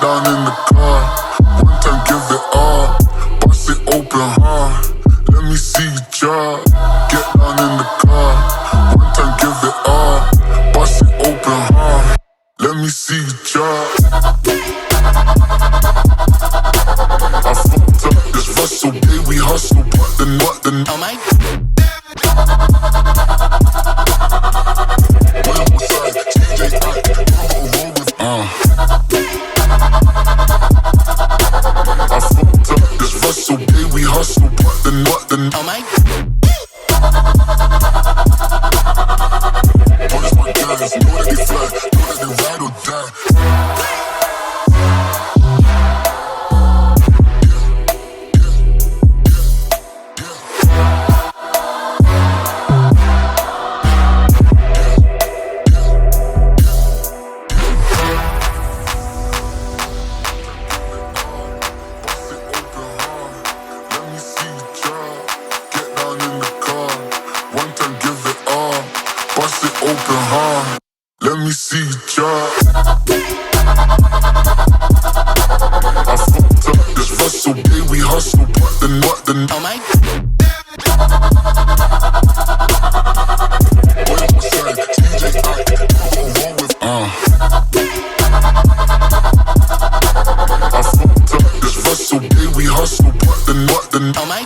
down in the car. One time, give it all. Bust it open hard. Let me see you drop. Get down in the car. One time, give it all. Bust it open hard. Let me see you drop. I fucked up this Russell, baby, we hustle. What the oh my. I fucked up this Russell, baby, we hustle. What the oh my. What is my guys? Know that they fly, know that they ride or die. Bust it open hard. Let me see you drop. I fucked up this Russell, baby, we hustle. What the oh my. Boy, on my side, TJ, roll with I fucked up this Russell, baby, we hustle. What the oh my.